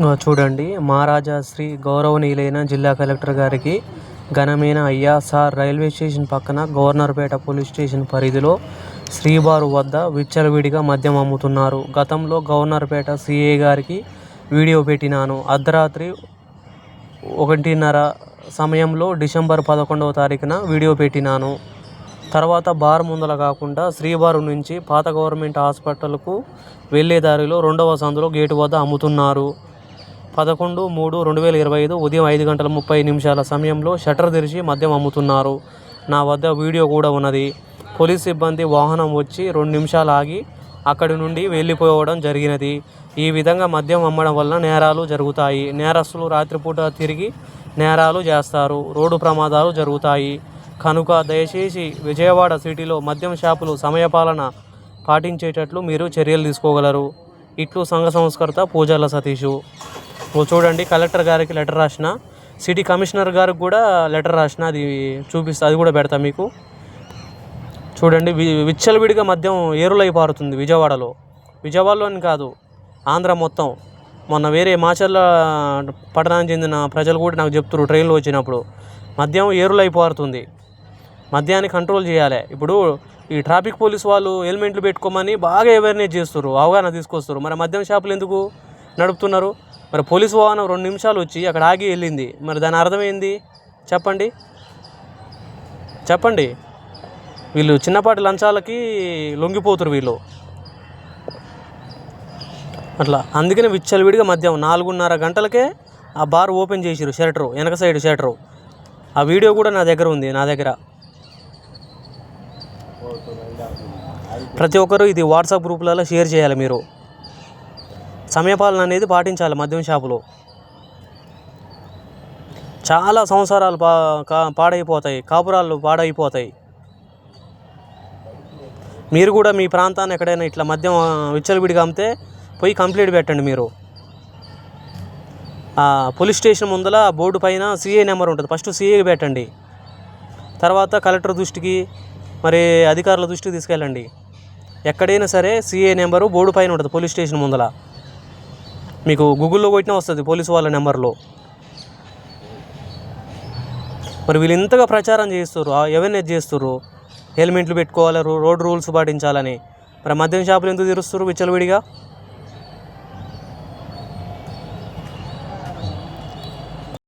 చూడండి, మహారాజా శ్రీ గౌరవనీయులైన జిల్లా కలెక్టర్ గారికి ఘనమైన అయ్యా సార్, రైల్వే స్టేషన్ పక్కన గవర్నర్పేట పోలీస్ స్టేషన్ పరిధిలో శ్రీబారు వద్ద విచ్చలవిడిగా మద్యం అమ్ముతున్నారు. గతంలో గవర్నర్పేట సిఐ గారికి వీడియో పెట్టినాను. అర్ధరాత్రి 1:30 సమయంలో డిసెంబర్ 11వ తారీఖున వీడియో పెట్టినాను. తర్వాత బార్ ముందల కాకుండా శ్రీబారు నుంచి పాత గవర్నమెంట్ హాస్పిటల్కు వెళ్ళే దారిలో 2వ సందులో గేటు వద్ద అమ్ముతున్నారు. 11/3/2025 ఉదయం 5:30 సమయంలో షట్టర్ తెరిచి మద్యం అమ్ముతున్నారు. నా వద్ద వీడియో కూడా ఉన్నది. పోలీస్ సిబ్బంది వాహనం వచ్చి 2 నిమిషాలు ఆగి అక్కడి నుండి వెళ్ళిపోవడం జరిగినది. ఈ విధంగా మద్యం అమ్మడం వల్ల నేరాలు జరుగుతాయి. నేరస్తులు రాత్రిపూట తిరిగి నేరాలు చేస్తారు. రోడ్డు ప్రమాదాలు జరుగుతాయి. కనుక దయచేసి విజయవాడ సిటీలో మద్యం షాపులు సమయపాలన పాటించేటట్లు మీరు చర్యలు తీసుకోగలరు. ఇట్లు సంఘ సంస్కర్త పూజార్ల సతీషు. చూడండి, కలెక్టర్ గారికి లెటర్ రాసిన, సిటీ కమిషనర్ గారికి కూడా లెటర్ రాసిన, అది చూపిస్తా, అది కూడా పెడతా మీకు. చూడండి, విచ్చలవిడిగా మద్యం ఏరులై పారుతుంది విజయవాడలోని కాదు, ఆంధ్ర మొత్తం. మొన్న వేరే మాచర్ల పట్టణానికి చెందిన ప్రజలు కూడా నాకు చెప్తున్నారు, ట్రైన్లో వచ్చినప్పుడు మద్యం ఏరులై పారుతుంది. మద్యాన్ని కంట్రోల్ చేయాలి. ఇప్పుడు ఈ ట్రాఫిక్ పోలీస్ వాళ్ళు హెల్మెట్లు పెట్టుకోమని బాగా అవేర్నెస్ చేస్తారు, అవగాహన తీసుకొస్తారు. మరి మద్యం షాపులు ఎందుకు నడుపుతున్నారు? మరి పోలీసు వాహనం 2 నిమిషాలు వచ్చి అక్కడ ఆగి వెళ్ళింది, మరి దాని అర్థమైంది చెప్పండి. వీళ్ళు చిన్నపాటి లంచాలకి లొంగిపోతారు వీళ్ళు అట్లా. అందుకనే విచ్చలవిడిగా మద్యం 4:30 గంటలకే ఆ బార్ ఓపెన్ చేసిరు, షటరు, వెనక సైడ్ షటరు. ఆ వీడియో కూడా నా దగ్గర ఉంది. ప్రతి ఒక్కరు ఇది వాట్సాప్ గ్రూపులలో షేర్ చేయాలి. మీరు సమయపాలన అనేది పాటించాలి. మద్యం షాపులో చాలా సంవత్సరాలు పాడైపోతాయి, కాపురాలు పాడైపోతాయి. మీరు కూడా మీ ప్రాంతాన్ని ఎక్కడైనా ఇట్లా మద్యం విచ్చలవిడిగా అమ్మితే పోయి కంప్లైంట్ పెట్టండి. మీరు పోలీస్ స్టేషన్ ముందల బోర్డు పైన సిఐ నెంబర్ ఉంటుంది, ఫస్ట్ సిఐకి పెట్టండి. తర్వాత కలెక్టర్ దృష్టికి, మరి అధికారుల దృష్టికి తీసుకెళ్ళండి. ఎక్కడైనా సరే సిఐ నెంబరు బోర్డు పైన ఉంటుంది పోలీస్ స్టేషన్ ముందల. మీకు గూగుల్లో కొట్టినా వస్తుంది పోలీసు వాళ్ళ నెంబర్లో. మరి వీళ్ళు ఇంతగా ప్రచారం చేస్తారు, అవేర్నెస్ చేస్తారు, హెల్మెట్లు పెట్టుకోవాలి, రోడ్ రూల్స్ పాటించాలని. మరి మద్యం షాపులు ఎందుకు తెరుస్తారు విచ్చలవిడిగా?